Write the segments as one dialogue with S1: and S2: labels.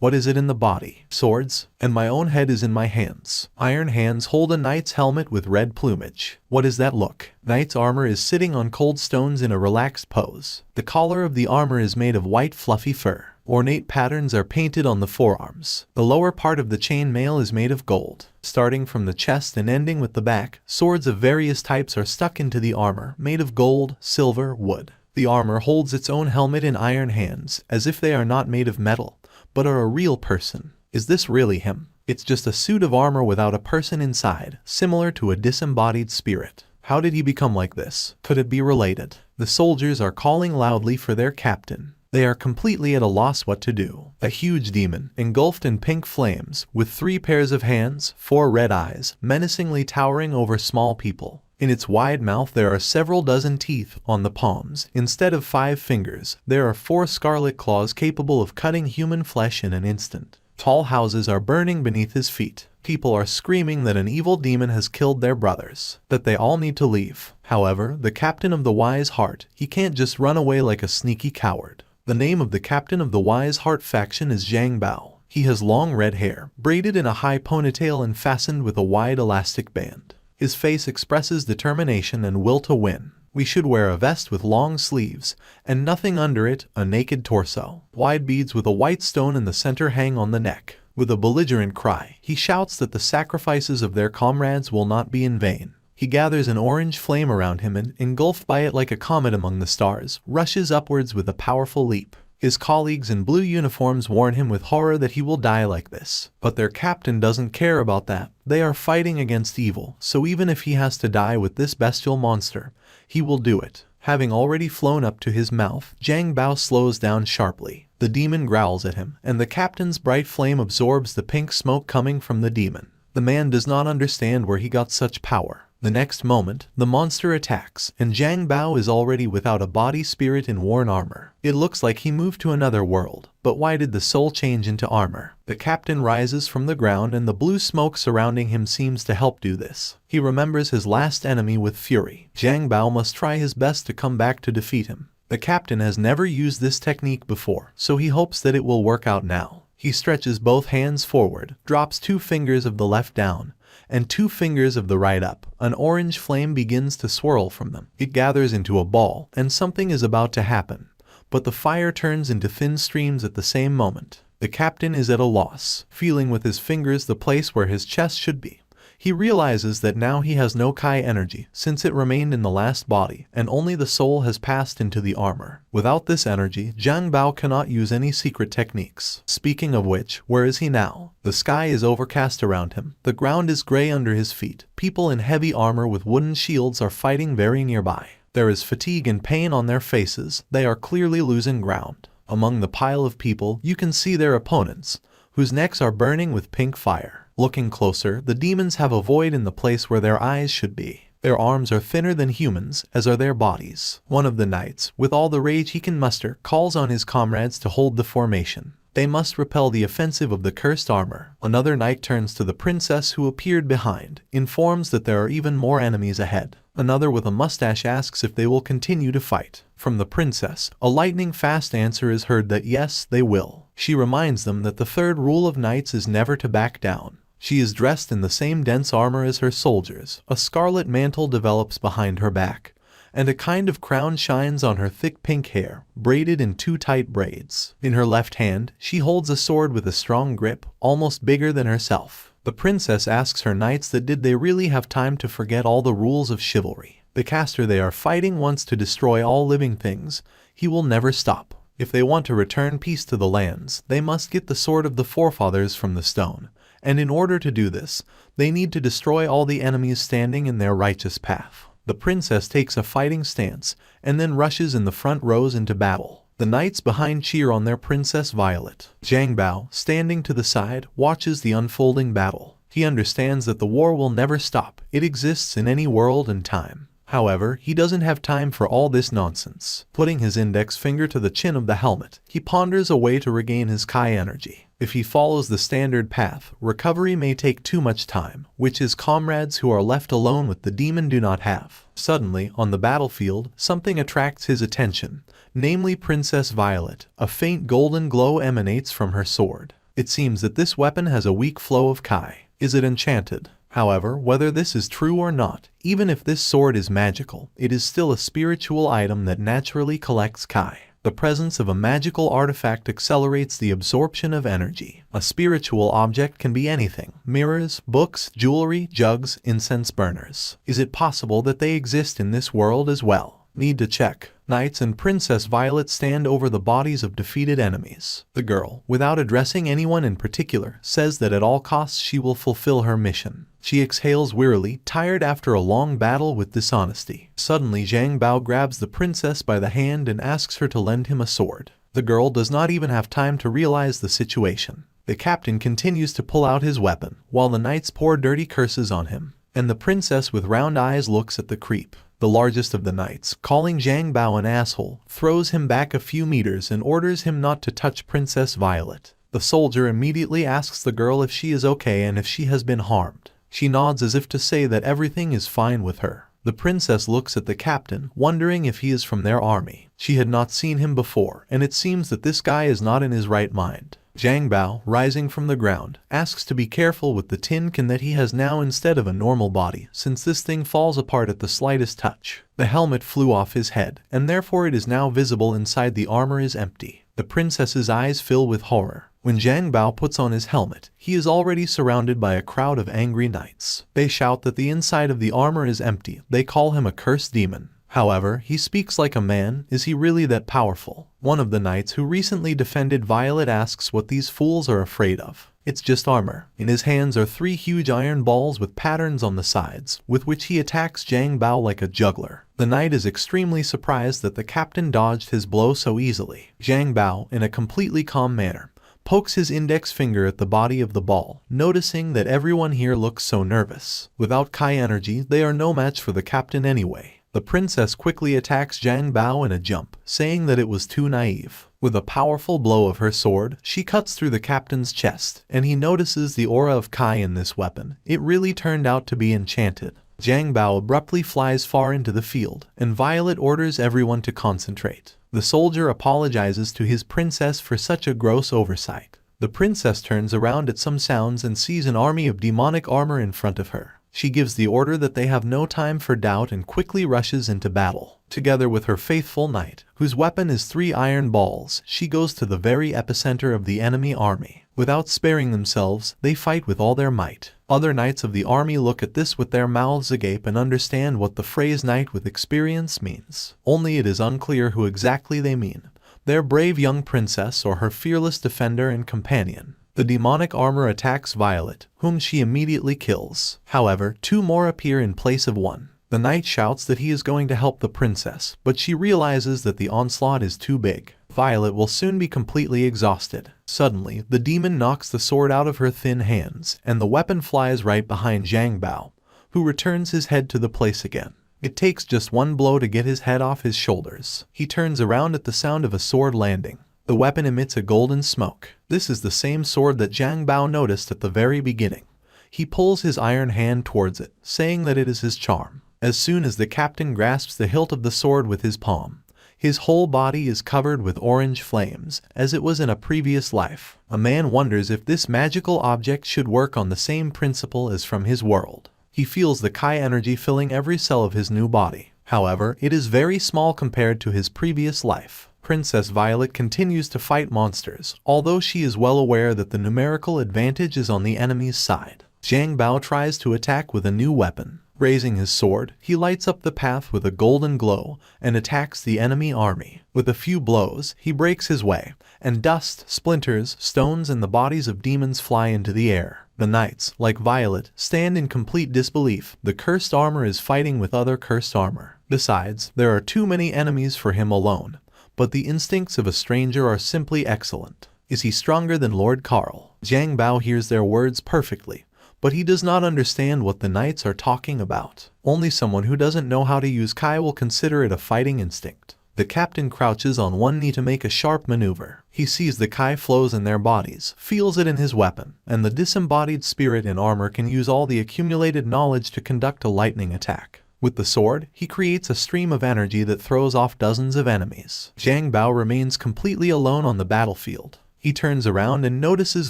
S1: What is it in the body? Swords, and my own head is in my hands. Iron hands hold a knight's helmet with red plumage. What is that look? Knight's armor is sitting on cold stones in a relaxed pose. The collar of the armor is made of white fluffy fur. Ornate patterns are painted on the forearms. The lower part of the chain mail is made of gold. Starting from the chest and ending with the back, swords of various types are stuck into the armor, made of gold, silver, wood. The armor holds its own helmet in iron hands, as if they are not made of metal, but are a real person. Is this really him? It's just a suit of armor without a person inside, similar to a disembodied spirit. How did he become like this? Could it be related? The soldiers are calling loudly for their captain. They are completely at a loss what to do. A huge demon, engulfed in pink flames, with 3 pairs of hands, 4 red eyes, menacingly towering over small people. In its wide mouth there are several dozen teeth on the palms. Instead of 5 fingers, there are 4 scarlet claws capable of cutting human flesh in an instant. Tall houses are burning beneath his feet. People are screaming that an evil demon has killed their brothers, that they all need to leave. However, the captain of the Wise Heart, he can't just run away like a sneaky coward. The name of the captain of the Wise Heart faction is Zhang Bao. He has long red hair, braided in a high ponytail and fastened with a wide elastic band. His face expresses determination and will to win. We should wear a vest with long sleeves, and nothing under it, a naked torso. Wide beads with a white stone in the center hang on the neck. With a belligerent cry, he shouts that the sacrifices of their comrades will not be in vain. He gathers an orange flame around him and, engulfed by it like a comet among the stars, rushes upwards with a powerful leap. His colleagues in blue uniforms warn him with horror that he will die like this. But their captain doesn't care about that. They are fighting against evil, so even if he has to die with this bestial monster, he will do it. Having already flown up to his mouth, Zhang Bao slows down sharply. The demon growls at him, and the captain's bright flame absorbs the pink smoke coming from the demon. The man does not understand where he got such power. The next moment, the monster attacks, and Zhang Bao is already without a body, spirit, and worn armor. It looks like he moved to another world. But why did the soul change into armor? The captain rises from the ground and the blue smoke surrounding him seems to help do this. He remembers his last enemy with fury. Zhang Bao must try his best to come back to defeat him. The captain has never used this technique before, so he hopes that it will work out now. He stretches both hands forward, drops 2 fingers of the left down, and 2 fingers of the right up. An orange flame begins to swirl from them. It gathers into a ball, and something is about to happen. But the fire turns into thin streams at the same moment. The captain is at a loss, feeling with his fingers the place where his chest should be. He realizes that now he has no Kai energy, since it remained in the last body, and only the soul has passed into the armor. Without this energy, Zhang Bao cannot use any secret techniques. Speaking of which, where is he now? The sky is overcast around him. The ground is gray under his feet. People in heavy armor with wooden shields are fighting very nearby. There is fatigue and pain on their faces. They are clearly losing ground. Among the pile of people, you can see their opponents, whose necks are burning with pink fire. Looking closer, the demons have a void in the place where their eyes should be. Their arms are thinner than humans, as are their bodies. One of the knights, with all the rage he can muster, calls on his comrades to hold the formation. They must repel the offensive of the cursed armor. Another knight turns to the princess who appeared behind, informs that there are even more enemies ahead. Another with a mustache asks if they will continue to fight. From the princess, a lightning-fast answer is heard that yes, they will. She reminds them that the 3rd rule of knights is never to back down. She is dressed in the same dense armor as her soldiers. A scarlet mantle develops behind her back, and a kind of crown shines on her thick pink hair, braided in 2 tight braids. In her left hand, she holds a sword with a strong grip, almost bigger than herself. The princess asks her knights that did they really have time to forget all the rules of chivalry. The caster they are fighting wants to destroy all living things. He will never stop. If they want to return peace to the lands, they must get the sword of the forefathers from the stone. And in order to do this, they need to destroy all the enemies standing in their righteous path. The princess takes a fighting stance, and then rushes in the front rows into battle. The knights behind cheer on their Princess Violet. Zhang Bao, standing to the side, watches the unfolding battle. He understands that the war will never stop. It exists in any world and time. However, he doesn't have time for all this nonsense. Putting his index finger to the chin of the helmet, he ponders a way to regain his Kai energy. If he follows the standard path, recovery may take too much time, which his comrades who are left alone with the demon do not have. Suddenly, on the battlefield, something attracts his attention, namely Princess Violet. A faint golden glow emanates from her sword. It seems that this weapon has a weak flow of Kai. Is it enchanted? However, whether this is true or not, even if this sword is magical, it is still a spiritual item that naturally collects Kai. The presence of a magical artifact accelerates the absorption of energy. A spiritual object can be anything: mirrors, books, jewelry, jugs, incense burners. Is it possible that they exist in this world as well? Need to check. Knights and Princess Violet stand over the bodies of defeated enemies. The girl, without addressing anyone in particular, says that at all costs she will fulfill her mission. She exhales wearily, tired after a long battle with dishonesty. Suddenly Zhang Bao grabs the princess by the hand and asks her to lend him a sword. The girl does not even have time to realize the situation. The captain continues to pull out his weapon, while the knights pour dirty curses on him, and the princess with round eyes looks at the creep. The largest of the knights, calling Zhang Bao an asshole, throws him back a few meters and orders him not to touch Princess Violet. The soldier immediately asks the girl if she is okay and if she has been harmed. She nods as if to say that everything is fine with her. The princess looks at the captain, wondering if he is from their army. She had not seen him before, and it seems that this guy is not in his right mind. Zhang Bao, rising from the ground, asks to be careful with the tin can that he has now instead of a normal body, since this thing falls apart at the slightest touch. The helmet flew off his head, and therefore it is now visible inside the armor is empty. The princess's eyes fill with horror. When Zhang Bao puts on his helmet, he is already surrounded by a crowd of angry knights. They shout that the inside of the armor is empty. They call him a cursed demon. However, he speaks like a man. Is he really that powerful? One of the knights who recently defended Violet asks what these fools are afraid of. It's just armor. In his hands are 3 huge iron balls with patterns on the sides, with which he attacks Zhang Bao like a juggler. The knight is extremely surprised that the captain dodged his blow so easily. Zhang Bao, in a completely calm manner, pokes his index finger at the body of the ball, noticing that everyone here looks so nervous. Without Kai energy, they are no match for the captain anyway. The princess quickly attacks Zhang Bao in a jump, saying that it was too naive. With a powerful blow of her sword, she cuts through the captain's chest, and he notices the aura of Kai in this weapon. It really turned out to be enchanted. Zhang Bao abruptly flies far into the field, and Violet orders everyone to concentrate. The soldier apologizes to his princess for such a gross oversight. The princess turns around at some sounds and sees an army of demonic armor in front of her. She gives the order that they have no time for doubt and quickly rushes into battle. Together with her faithful knight, whose weapon is 3 iron balls, she goes to the very epicenter of the enemy army. Without sparing themselves, they fight with all their might. Other knights of the army look at this with their mouths agape and understand what the phrase knight with experience means. Only it is unclear who exactly they mean: their brave young princess or her fearless defender and companion. The demonic armor attacks Violet, whom she immediately kills. However, 2 more appear in place of 1. The knight shouts that he is going to help the princess, but she realizes that the onslaught is too big. Violet will soon be completely exhausted. Suddenly, the demon knocks the sword out of her thin hands, and the weapon flies right behind Zhang Bao, who returns his head to the place again. It takes just 1 blow to get his head off his shoulders. He turns around at the sound of a sword landing. The weapon emits a golden smoke. This is the same sword that Zhang Bao noticed at the very beginning. He pulls his iron hand towards it, saying that it is his charm. As soon as the captain grasps the hilt of the sword with his palm, his whole body is covered with orange flames, as it was in a previous life. A man wonders if this magical object should work on the same principle as from his world. He feels the Kai energy filling every cell of his new body. However, it is very small compared to his previous life. Princess Violet continues to fight monsters, although she is well aware that the numerical advantage is on the enemy's side. Zhang Bao tries to attack with a new weapon. Raising his sword, he lights up the path with a golden glow and attacks the enemy army. With a few blows, he breaks his way, and dust, splinters, stones and the bodies of demons fly into the air. The knights, like Violet, stand in complete disbelief. The cursed armor is fighting with other cursed armor. Besides, there are too many enemies for him alone. But the instincts of a stranger are simply excellent. Is he stronger than Lord Karl? Zhang Bao hears their words perfectly, but he does not understand what the knights are talking about. Only someone who doesn't know how to use Kai will consider it a fighting instinct. The captain crouches on one knee to make a sharp maneuver. He sees the Kai flows in their bodies, feels it in his weapon, and the disembodied spirit in armor can use all the accumulated knowledge to conduct a lightning attack. With the sword, he creates a stream of energy that throws off dozens of enemies. Zhang Bao remains completely alone on the battlefield. He turns around and notices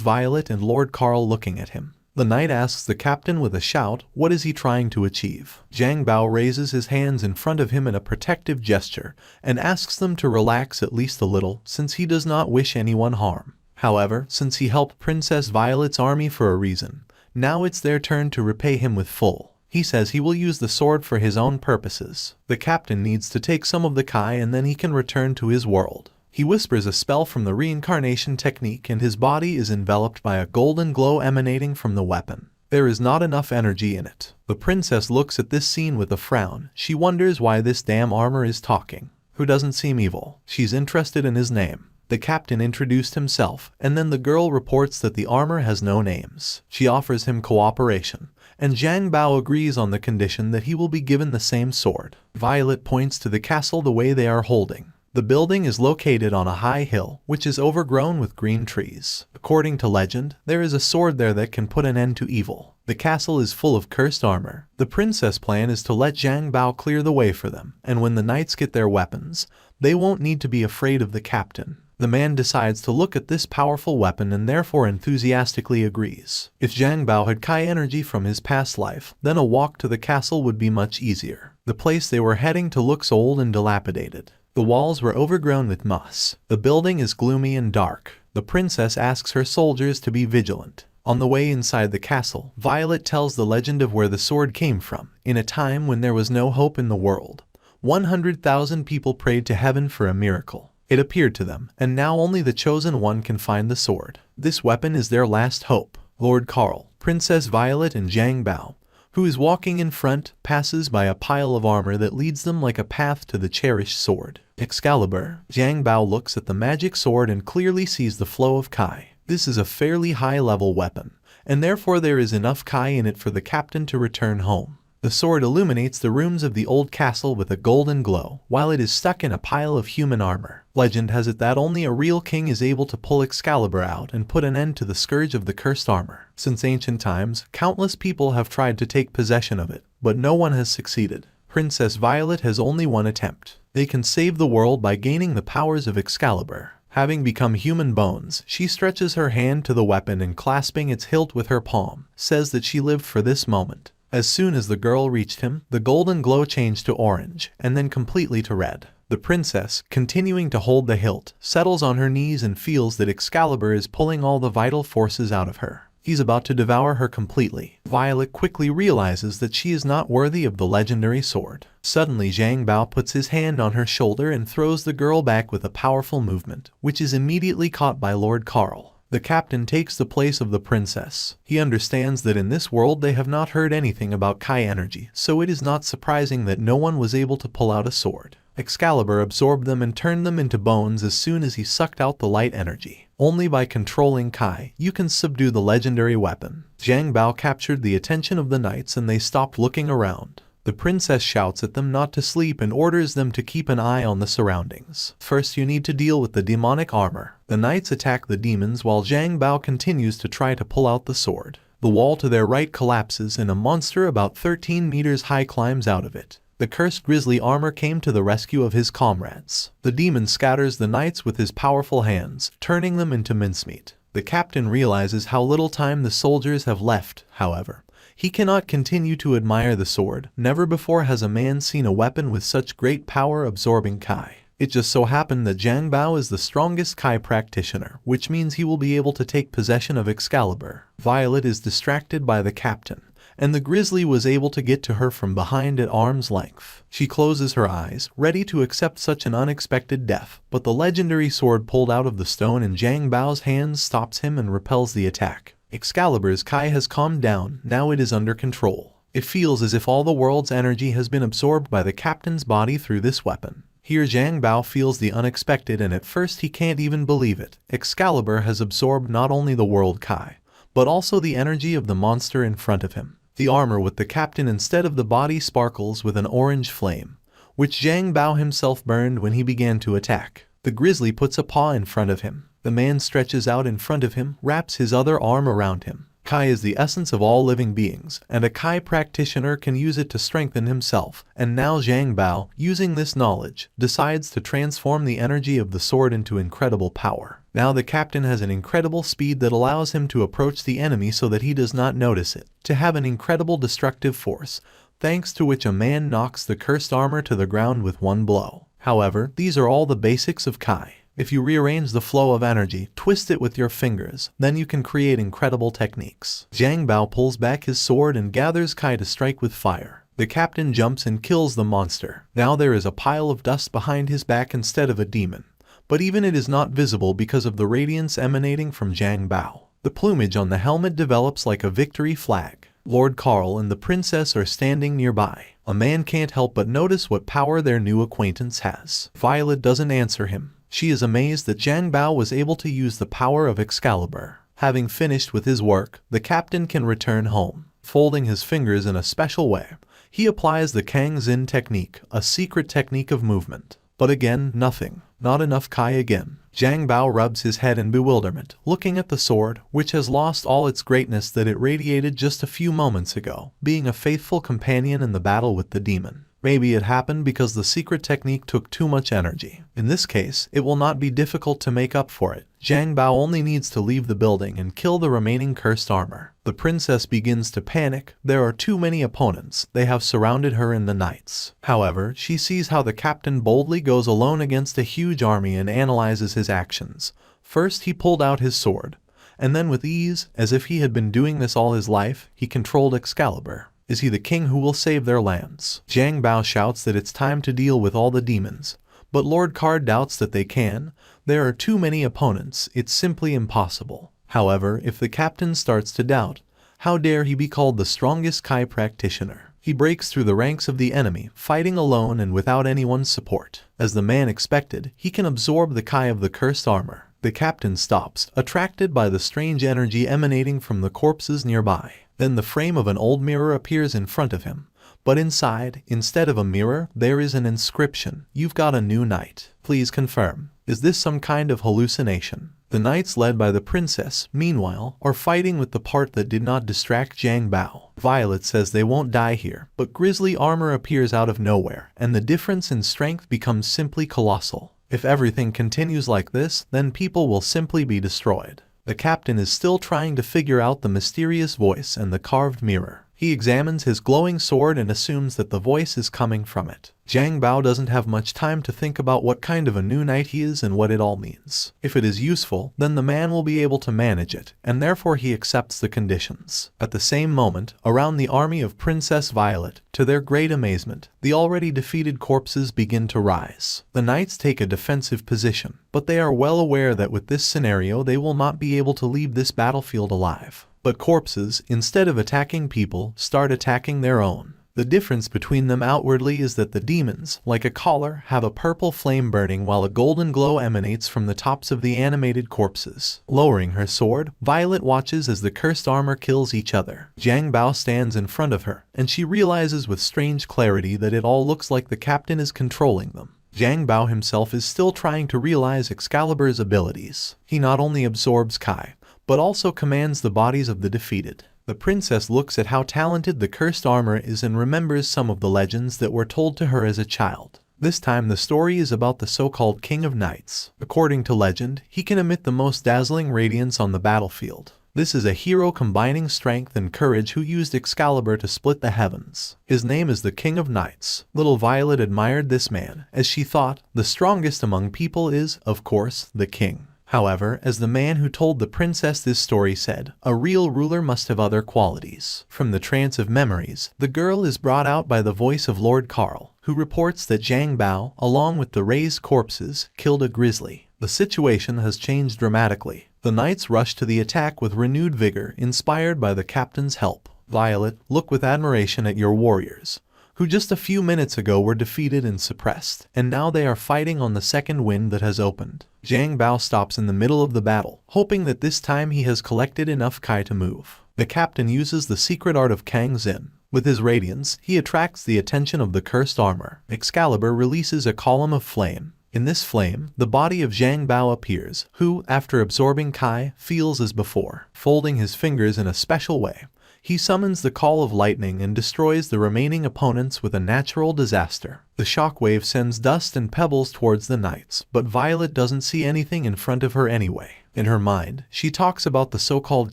S1: Violet and Lord Carl looking at him. The knight asks the captain with a shout, what is he trying to achieve? Zhang Bao raises his hands in front of him in a protective gesture and asks them to relax at least a little since he does not wish anyone harm. However, since he helped Princess Violet's army for a reason, now it's their turn to repay him with full. He says he will use the sword for his own purposes. The captain needs to take some of the Kai and then he can return to his world. He whispers a spell from the reincarnation technique and his body is enveloped by a golden glow emanating from the weapon. There is not enough energy in it. The princess looks at this scene with a frown. She wonders why this damn armor is talking. Who doesn't seem evil? She's interested in his name. The captain introduced himself, and then the girl reports that the armor has no names. She offers him cooperation, and Zhang Bao agrees on the condition that he will be given the same sword. Violet points to the castle the way they are holding. The building is located on a high hill, which is overgrown with green trees. According to legend, there is a sword there that can put an end to evil. The castle is full of cursed armor. The princess' plan is to let Zhang Bao clear the way for them, and when the knights get their weapons, they won't need to be afraid of the captain. The man decides to look at this powerful weapon and therefore enthusiastically agrees. If Zhang Bao had Kai energy from his past life, then a walk to the castle would be much easier. The place they were heading to looks old and dilapidated. The walls were overgrown with moss. The building is gloomy and dark. The princess asks her soldiers to be vigilant. On the way inside the castle, Violet tells the legend of where the sword came from. In a time when there was no hope in the world, 100,000 people prayed to heaven for a miracle. It appeared to them, and now only the chosen one can find the sword. This weapon is their last hope. Lord Carl, Princess Violet and Zhang Bao, who is walking in front, passes by a pile of armor that leads them like a path to the cherished sword. Excalibur. Zhang Bao looks at the magic sword and clearly sees the flow of Kai. This is a fairly high-level weapon, and therefore there is enough Kai in it for the captain to return home. The sword illuminates the rooms of the old castle with a golden glow, while it is stuck in a pile of human armor. Legend has it that only a real king is able to pull Excalibur out and put an end to the scourge of the cursed armor. Since ancient times, countless people have tried to take possession of it, but no one has succeeded. Princess Violet has only one attempt. They can save the world by gaining the powers of Excalibur. Having become human bones, she stretches her hand to the weapon and clasping its hilt with her palm, says that she lived for this moment. As soon as the girl reached him, the golden glow changed to orange, and then completely to red. The princess, continuing to hold the hilt, settles on her knees and feels that Excalibur is pulling all the vital forces out of her. He's about to devour her completely. Violet quickly realizes that she is not worthy of the legendary sword. Suddenly Zhang Bao puts his hand on her shoulder and throws the girl back with a powerful movement, which is immediately caught by Lord Carl. The captain takes the place of the princess. He understands that in this world they have not heard anything about Kai energy, so it is not surprising that no one was able to pull out a sword. Excalibur absorbed them and turned them into bones as soon as he sucked out the light energy. Only by controlling Kai, you can subdue the legendary weapon. Zhang Bao captured the attention of the knights and they stopped looking around. The princess shouts at them not to sleep and orders them to keep an eye on the surroundings. First you need to deal with the demonic armor. The knights attack the demons while Zhang Bao continues to try to pull out the sword. The wall to their right collapses and a monster about 13 meters high climbs out of it. The cursed grizzly armor came to the rescue of his comrades. The demon scatters the knights with his powerful hands, turning them into mincemeat. The captain realizes how little time the soldiers have left, however. He cannot continue to admire the sword. Never before has a man seen a weapon with such great power absorbing Kai. It just so happened that Zhang Bao is the strongest Kai practitioner, which means he will be able to take possession of Excalibur. Violet is distracted by the captain, and the grizzly was able to get to her from behind at arm's length. She closes her eyes, ready to accept such an unexpected death, but the legendary sword pulled out of the stone in Zhang Bao's hands stops him and repels the attack. Excalibur's Kai has calmed down, now it is under control. It feels as if all the world's energy has been absorbed by the captain's body through this weapon. Here Zhang Bao feels the unexpected and at first he can't even believe it. Excalibur has absorbed not only the world Kai, but also the energy of the monster in front of him. The armor with the captain instead of the body sparkles with an orange flame, which Zhang Bao himself burned when he began to attack. The grizzly puts a paw in front of him. The man stretches out in front of him, wraps his other arm around him. Kai is the essence of all living beings, and a Kai practitioner can use it to strengthen himself. And now Zhang Bao, using this knowledge, decides to transform the energy of the sword into incredible power. Now the captain has an incredible speed that allows him to approach the enemy so that he does not notice it, to have an incredible destructive force, thanks to which a man knocks the cursed armor to the ground with one blow. However, these are all the basics of Kai. If you rearrange the flow of energy, twist it with your fingers, then you can create incredible techniques. Zhang Bao pulls back his sword and gathers Kai to strike with fire. The captain jumps and kills the monster. Now there is a pile of dust behind his back instead of a demon, but even it is not visible because of the radiance emanating from Zhang Bao. The plumage on the helmet develops like a victory flag. Lord Carl and the princess are standing nearby. A man can't help but notice what power their new acquaintance has. Violet doesn't answer him. She is amazed that Zhang Bao was able to use the power of Excalibur. Having finished with his work, the captain can return home. Folding his fingers in a special way, he applies the Kang Zin technique, a secret technique of movement. But again, nothing. Not enough Kai again. Zhang Bao rubs his head in bewilderment, looking at the sword, which has lost all its greatness that it radiated just a few moments ago, being a faithful companion in the battle with the demon. Maybe it happened because the secret technique took too much energy. In this case, it will not be difficult to make up for it. Zhang Bao only needs to leave the building and kill the remaining cursed armor. The princess begins to panic. There are too many opponents. They have surrounded her in the knights. However, she sees how the captain boldly goes alone against a huge army and analyzes his actions. First, he pulled out his sword, and then with ease, as if he had been doing this all his life, he controlled Excalibur. Is he the king who will save their lands? Zhang Bao shouts that it's time to deal with all the demons, but Lord Card doubts that they can. There are too many opponents, it's simply impossible. However, if the captain starts to doubt, how dare he be called the strongest Kai practitioner? He breaks through the ranks of the enemy, fighting alone and without anyone's support. As the man expected, he can absorb the Kai of the cursed armor. The captain stops, attracted by the strange energy emanating from the corpses nearby. Then the frame of an old mirror appears in front of him. But inside, instead of a mirror, there is an inscription. You've got a new knight. Please confirm. Is this some kind of hallucination? The knights led by the princess, meanwhile, are fighting with the part that did not distract Zhang Bao. Violet says they won't die here, but grisly armor appears out of nowhere, and the difference in strength becomes simply colossal. If everything continues like this, then people will simply be destroyed. The captain is still trying to figure out the mysterious voice and the carved mirror. He examines his glowing sword and assumes that the voice is coming from it. Zhang Bao doesn't have much time to think about what kind of a new knight he is and what it all means. If it is useful, then the man will be able to manage it, and therefore he accepts the conditions. At the same moment, around the army of Princess Violet, to their great amazement, the already defeated corpses begin to rise. The knights take a defensive position, but they are well aware that with this scenario they will not be able to leave this battlefield alive. But corpses, instead of attacking people, start attacking their own. The difference between them outwardly is that the demons, like a collar, have a purple flame burning while a golden glow emanates from the tops of the animated corpses. Lowering her sword, Violet watches as the cursed armor kills each other. Zhang Bao stands in front of her, and she realizes with strange clarity that it all looks like the captain is controlling them. Zhang Bao himself is still trying to realize Excalibur's abilities. He not only absorbs Kai, but also commands the bodies of the defeated. The princess looks at how talented the cursed armor is and remembers some of the legends that were told to her as a child. This time the story is about the so-called King of Knights. According to legend, he can emit the most dazzling radiance on the battlefield. This is a hero combining strength and courage who used Excalibur to split the heavens. His name is the King of Knights. Little Violet admired this man, as she thought, the strongest among people is, of course, the king. However, as the man who told the princess this story said, a real ruler must have other qualities. From the trance of memories, the girl is brought out by the voice of Lord Carl, who reports that Zhang Bao, along with the raised corpses, killed a grizzly. The situation has changed dramatically. The knights rush to the attack with renewed vigor, inspired by the captain's help. Violet, look with admiration at your warriors, who just a few minutes ago were defeated and suppressed, and now they are fighting on the second wind that has opened. Zhang Bao stops in the middle of the battle, hoping that this time he has collected enough Kai to move. The captain uses the secret art of Kang Zin. With his radiance, he attracts the attention of the cursed armor. Excalibur releases a column of flame. In this flame, the body of Zhang Bao appears, who, after absorbing Kai, feels as before. Folding his fingers in a special way, He summons the Call of Lightning and destroys the remaining opponents with a natural disaster. The shockwave sends dust and pebbles towards the knights, but Violet doesn't see anything in front of her anyway. In her mind, she talks about the so-called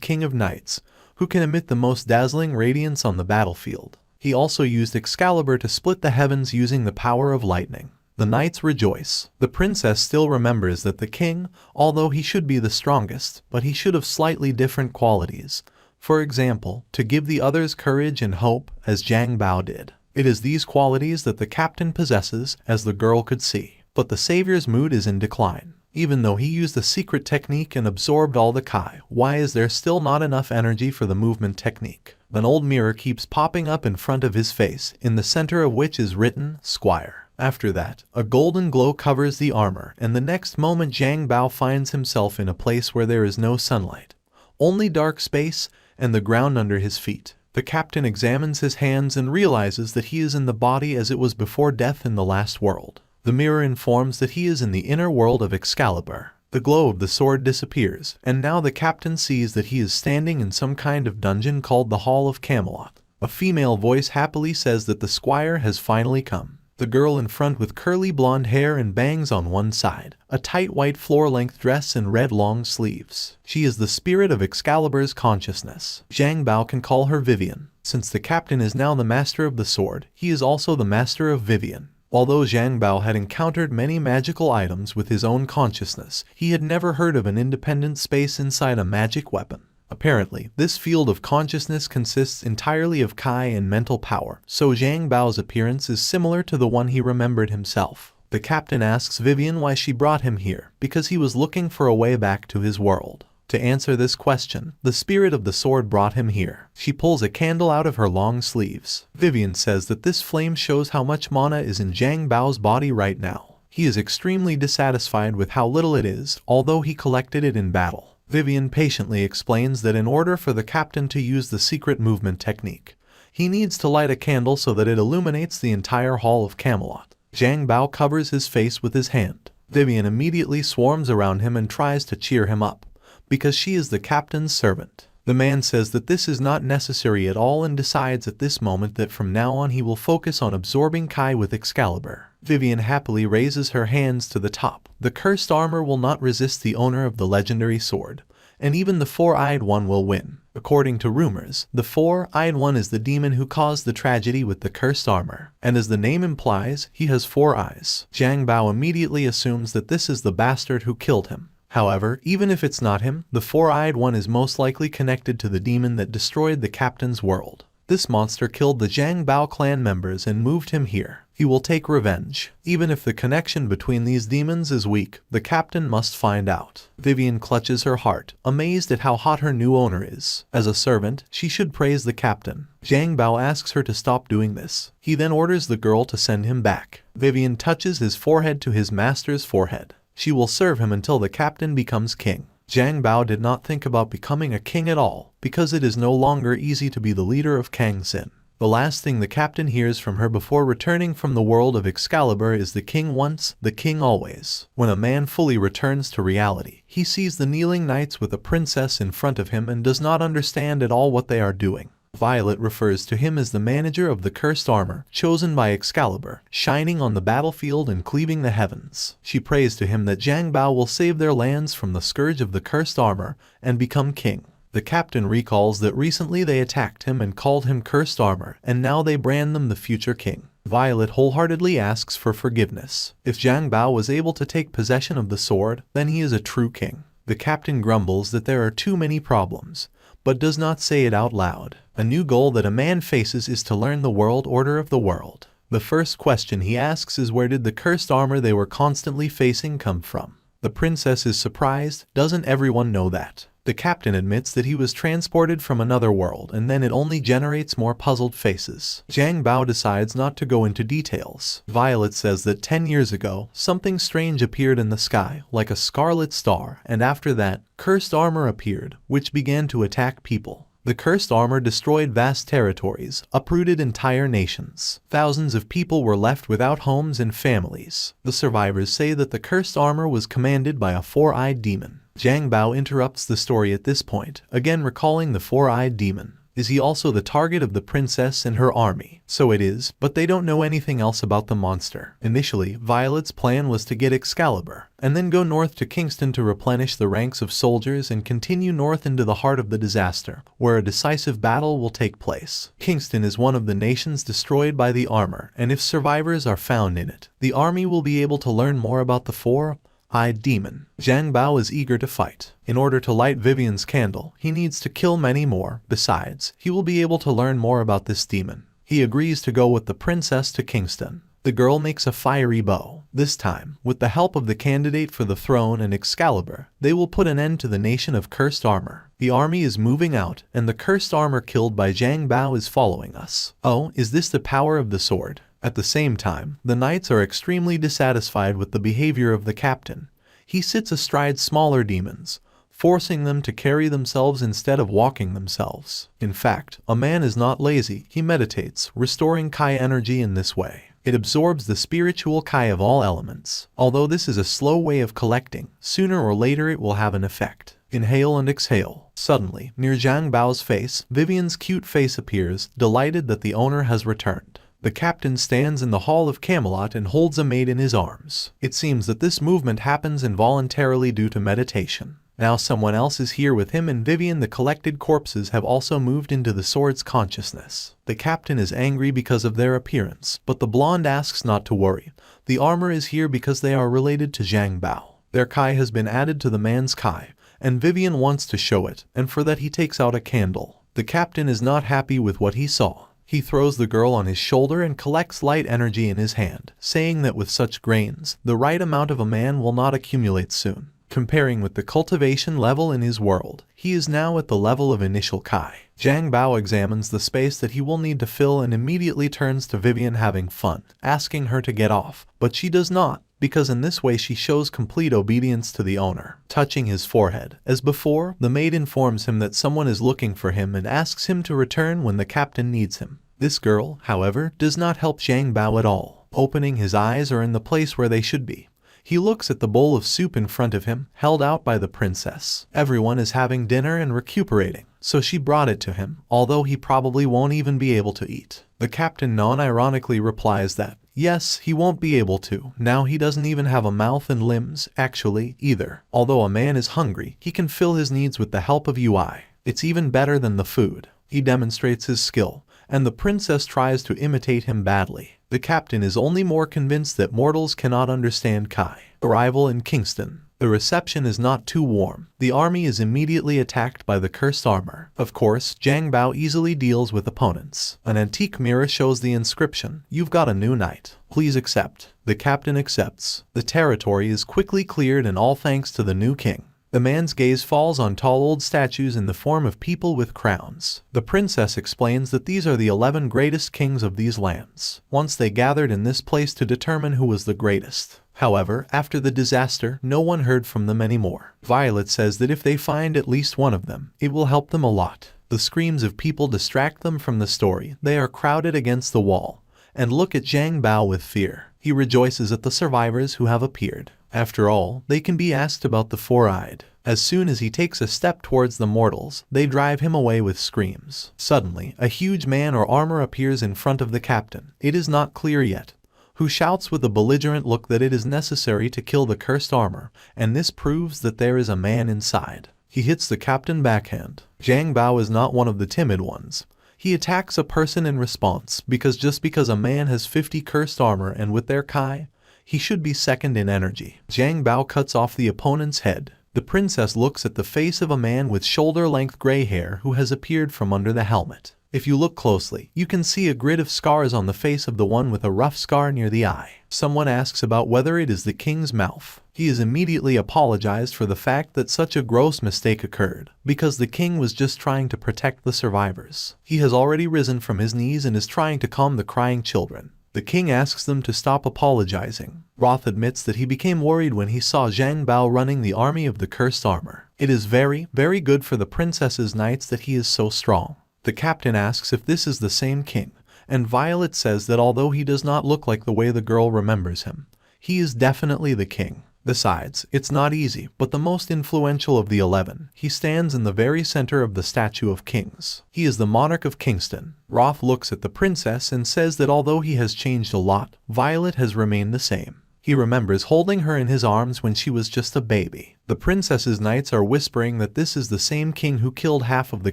S1: King of Knights, who can emit the most dazzling radiance on the battlefield. He also used Excalibur to split the heavens using the power of lightning. The knights rejoice. The princess still remembers that the king, although he should be the strongest, but he should have slightly different qualities. For example, to give the others courage and hope, as Zhang Bao did. It is these qualities that the captain possesses, as the girl could see. But the savior's mood is in decline. Even though he used the secret technique and absorbed all the Kai, why is there still not enough energy for the movement technique? An old mirror keeps popping up in front of his face, in the center of which is written, Squire. After that, a golden glow covers the armor, and the next moment Zhang Bao finds himself in a place where there is no sunlight. Only dark space, and the ground under his feet. The captain examines his hands and realizes that he is in the body as it was before death in the last world. The mirror informs that he is in the inner world of Excalibur. The glow of the sword disappears, and now the captain sees that he is standing in some kind of dungeon called the Hall of Camelot. A female voice happily says that the squire has finally come. The girl in front with curly blonde hair and bangs on one side, a tight white floor-length dress and red long sleeves. She is the spirit of Excalibur's consciousness. Zhang Bao can call her Vivian. Since the captain is now the master of the sword, he is also the master of Vivian. Although Zhang Bao had encountered many magical items with his own consciousness, he had never heard of an independent space inside a magic weapon. Apparently, this field of consciousness consists entirely of Kai and mental power, so Zhang Bao's appearance is similar to the one he remembered himself. The captain asks Vivian why she brought him here, because he was looking for a way back to his world. To answer this question, the spirit of the sword brought him here. She pulls a candle out of her long sleeves. Vivian says that this flame shows how much mana is in Zhang Bao's body right now. He is extremely dissatisfied with how little it is, although he collected it in battle. Vivian patiently explains that in order for the captain to use the secret movement technique, he needs to light a candle so that it illuminates the entire Hall of Camelot. Zhang Bao covers his face with his hand. Vivian immediately swarms around him and tries to cheer him up, because she is the captain's servant. The man says that this is not necessary at all and decides at this moment that from now on he will focus on absorbing Kai with Excalibur. Vivian happily raises her hands to the top. The cursed armor will not resist the owner of the legendary sword, and even the four-eyed one will win. According to rumors, the four-eyed one is the demon who caused the tragedy with the cursed armor, and as the name implies, he has 4 eyes. Zhang Bao immediately assumes that this is the bastard who killed him. However, even if it's not him, the four-eyed one is most likely connected to the demon that destroyed the captain's world. This monster killed the Zhang Bao clan members and moved him here. He will take revenge. Even if the connection between these demons is weak, the captain must find out. Vivian clutches her heart, amazed at how hot her new owner is. As a servant, she should praise the captain. Zhang Bao asks her to stop doing this. He then orders the girl to send him back. Vivian touches his forehead to his master's forehead. She will serve him until the captain becomes king. Zhang Bao did not think about becoming a king at all, because it is no longer easy to be the leader of Kangxin. The last thing the captain hears from her before returning from the world of Excalibur is the king once, the king always. When a man fully returns to reality, he sees the kneeling knights with a princess in front of him and does not understand at all what they are doing. Violet refers to him as the manager of the cursed armor, chosen by Excalibur, shining on the battlefield and cleaving the heavens. She prays to him that Zhang Bao will save their lands from the scourge of the cursed armor and become king. The captain recalls that recently they attacked him and called him cursed armor, and now they brand them the future king. Violet wholeheartedly asks for forgiveness. If Zhang Bao was able to take possession of the sword, then he is a true king. The captain grumbles that there are too many problems, but does not say it out loud. A new goal that a man faces is to learn the world order of the world. The first question he asks is where did the cursed armor they were constantly facing come from? The princess is surprised. Doesn't everyone know that? The captain admits that he was transported from another world, and then it only generates more puzzled faces. Zhang Bao decides not to go into details. Violet says that 10 years ago, something strange appeared in the sky, like a scarlet star, and after that, cursed armor appeared, which began to attack people. The cursed armor destroyed vast territories, uprooted entire nations. Thousands of people were left without homes and families. The survivors say that the cursed armor was commanded by a four-eyed demon. Zhang Bao interrupts the story at this point, again recalling the four-eyed demon. Is he also the target of the princess and her army? So it is, but they don't know anything else about the monster. Initially, Violet's plan was to get Excalibur, and then go north to Kingston to replenish the ranks of soldiers and continue north into the heart of the disaster, where a decisive battle will take place. Kingston is one of the nations destroyed by the armor, and if survivors are found in it, the army will be able to learn more about the four-eyed demon. Zhang Bao is eager to fight. In order to light Vivian's candle, he needs to kill many more. Besides, he will be able to learn more about this demon. He agrees to go with the princess to Kingston. The girl makes a fiery bow. This time, with the help of the candidate for the throne and Excalibur, they will put an end to the nation of cursed armor. The army is moving out, and the cursed armor killed by Zhang Bao is following us. Oh, is this the power of the sword? At the same time, the knights are extremely dissatisfied with the behavior of the captain. He sits astride smaller demons, forcing them to carry themselves instead of walking themselves. In fact, a man is not lazy, he meditates, restoring Kai energy in this way. It absorbs the spiritual Kai of all elements. Although this is a slow way of collecting, sooner or later it will have an effect. Inhale and exhale. Suddenly, near Zhang Bao's face, Vivian's cute face appears, delighted that the owner has returned. The captain stands in the hall of Camelot and holds a maid in his arms. It seems that this movement happens involuntarily due to meditation. Now someone else is here with him, and Vivian. The collected corpses have also moved into the sword's consciousness. The captain is angry because of their appearance, but the blonde asks not to worry. The armor is here because they are related to Zhang Bao. Their Kai has been added to the man's Kai, and Vivian wants to show it, and for that he takes out a candle. The captain is not happy with what he saw. He throws the girl on his shoulder and collects light energy in his hand, saying that with such grains, the right amount of a man will not accumulate soon. Comparing with the cultivation level in his world, he is now at the level of initial Kai. Zhang Bao examines the space that he will need to fill and immediately turns to Vivian, having fun, asking her to get off, but she does not, because in this way she shows complete obedience to the owner. Touching his forehead, as before, the maid informs him that someone is looking for him and asks him to return when the captain needs him. This girl, however, does not help Zhang Bao at all. Opening his eyes are in the place where they should be. He looks at the bowl of soup in front of him, held out by the princess. Everyone is having dinner and recuperating, so she brought it to him, although he probably won't even be able to eat. The captain non-ironically replies that, yes, he won't be able to. Now he doesn't even have a mouth and limbs, actually, either. Although a man is hungry, he can fill his needs with the help of UI. It's even better than the food. He demonstrates his skill, and the princess tries to imitate him badly. The captain is only more convinced that mortals cannot understand Kai. Arrival in Kingston. The reception is not too warm. The army is immediately attacked by the cursed armor. Of course, Zhang Bao easily deals with opponents. An antique mirror shows the inscription, "You've got a new knight. Please accept." The captain accepts. The territory is quickly cleared, and all thanks to the new king. The man's gaze falls on tall old statues in the form of people with crowns. The princess explains that these are the 11 greatest kings of these lands. Once they gathered in this place to determine who was the greatest. However, after the disaster, no one heard from them anymore. Violet says that if they find at least one of them, it will help them a lot. The screams of people distract them from the story. They are crowded against the wall, and look at Zhang Bao with fear. He rejoices at the survivors who have appeared. After all, they can be asked about the four-eyed. As soon as he takes a step towards the mortals, they drive him away with screams. Suddenly, a huge man or armor appears in front of the captain. It is not clear yet who shouts with a belligerent look that it is necessary to kill the cursed armor, and this proves that there is a man inside. He hits the captain backhand. Zhang Bao is not one of the timid ones. He attacks a person in response, because just because a man has 50 cursed armor and with their Kai, he should be second in energy. Zhang Bao cuts off the opponent's head. The princess looks at the face of a man with shoulder-length gray hair who has appeared from under the helmet. If you look closely, you can see a grid of scars on the face of the one with a rough scar near the eye. Someone asks about whether it is the king's mouth. He is immediately apologized for the fact that such a gross mistake occurred, because the king was just trying to protect the survivors. He has already risen from his knees and is trying to calm the crying children. The king asks them to stop apologizing. Roth admits that he became worried when he saw Zhang Bao running the army of the cursed armor. It is very, very good for the princess's knights that he is so strong. The captain asks if this is the same king, and Violet says that although he does not look like the way the girl remembers him, he is definitely the king. Besides, it's not easy, but the most influential of the 11. He stands in the very center of the statue of kings. He is the monarch of Kingston. Roth looks at the princess and says that although he has changed a lot, Violet has remained the same. He remembers holding her in his arms when she was just a baby. The princess's knights are whispering that this is the same king who killed half of the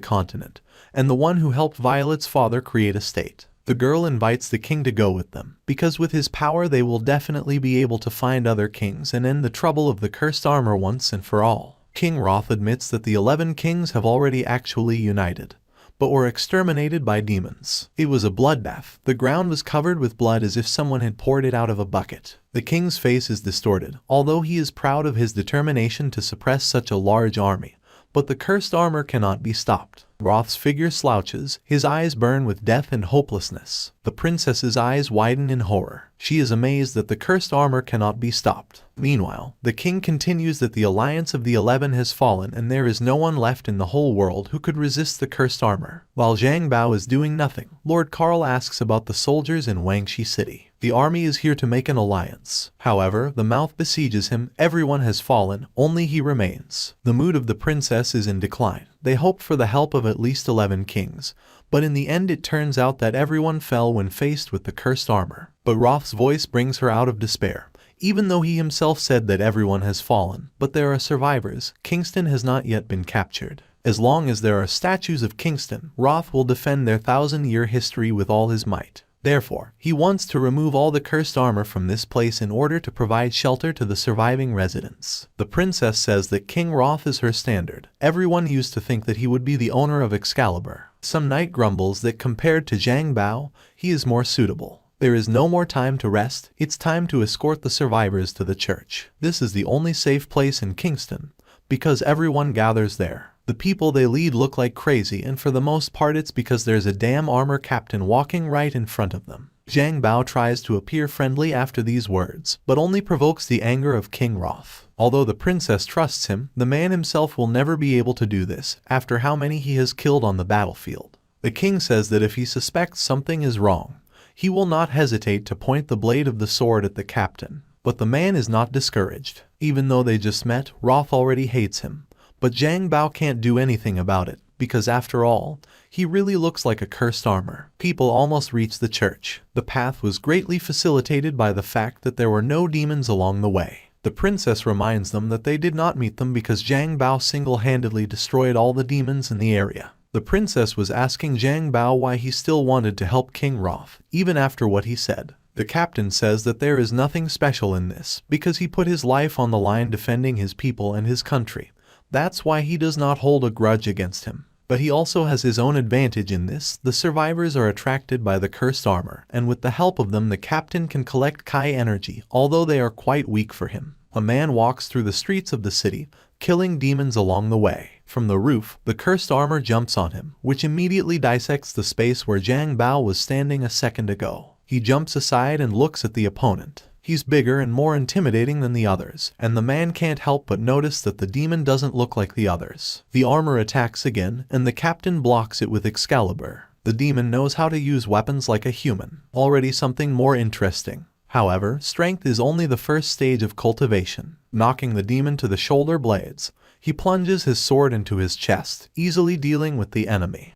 S1: continent, and the one who helped Violet's father create a state. The girl invites the king to go with them, because with his power they will definitely be able to find other kings and end the trouble of the cursed armor once and for all. King Roth admits that the 11 kings have already actually united, but were exterminated by demons. It was a bloodbath. The ground was covered with blood as if someone had poured it out of a bucket. The king's face is distorted, although he is proud of his determination to suppress such a large army, but the cursed armor cannot be stopped. Roth's figure slouches, his eyes burn with death and hopelessness. The princess's eyes widen in horror. She is amazed that the cursed armor cannot be stopped. Meanwhile, the king continues that the alliance of the 11 has fallen and there is no one left in the whole world who could resist the cursed armor. While Zhang Bao is doing nothing, Lord Karl asks about the soldiers in Wangxi City. The army is here to make an alliance. However, the mouth besieges him. Everyone has fallen, only he remains. The mood of the princess is in decline. They hope for the help of at least 11 kings, but in the end it turns out that everyone fell when faced with the cursed armor. But Roth's voice brings her out of despair. Even though he himself said that everyone has fallen, but there are survivors, Kingston has not yet been captured. As long as there are statues of Kingston, Roth will defend their 1,000-year history with all his might. Therefore, he wants to remove all the cursed armor from this place in order to provide shelter to the surviving residents. The princess says that King Roth is her standard. Everyone used to think that he would be the owner of Excalibur. Some knight grumbles that compared to Zhang Bao, he is more suitable. There is no more time to rest. It's time to escort the survivors to the church. This is the only safe place in Kingston, because everyone gathers there. The people they lead look like crazy, and for the most part it's because there's a damn armor captain walking right in front of them. Zhang Bao tries to appear friendly after these words, but only provokes the anger of King Roth. Although the princess trusts him, the man himself will never be able to do this, after how many he has killed on the battlefield. The king says that if he suspects something is wrong, he will not hesitate to point the blade of the sword at the captain. But the man is not discouraged. Even though they just met, Roth already hates him. But Zhang Bao can't do anything about it, because after all, he really looks like a cursed armor. People almost reach the church. The path was greatly facilitated by the fact that there were no demons along the way. The princess reminds them that they did not meet them because Zhang Bao single-handedly destroyed all the demons in the area. The princess was asking Zhang Bao why he still wanted to help King Roth, even after what he said. The captain says that there is nothing special in this, because he put his life on the line defending his people and his country. That's why he does not hold a grudge against him. But he also has his own advantage in this. The survivors are attracted by the cursed armor, and with the help of them the captain can collect Kai energy, although they are quite weak for him. A man walks through the streets of the city, killing demons along the way. From the roof, the cursed armor jumps on him, which immediately dissects the space where Zhang Bao was standing a second ago. He jumps aside and looks at the opponent. He's bigger and more intimidating than the others, and the man can't help but notice that the demon doesn't look like the others. The armor attacks again, and the captain blocks it with Excalibur. The demon knows how to use weapons like a human. Already something more interesting. However, strength is only the first stage of cultivation. Knocking the demon to the shoulder blades, he plunges his sword into his chest, easily dealing with the enemy.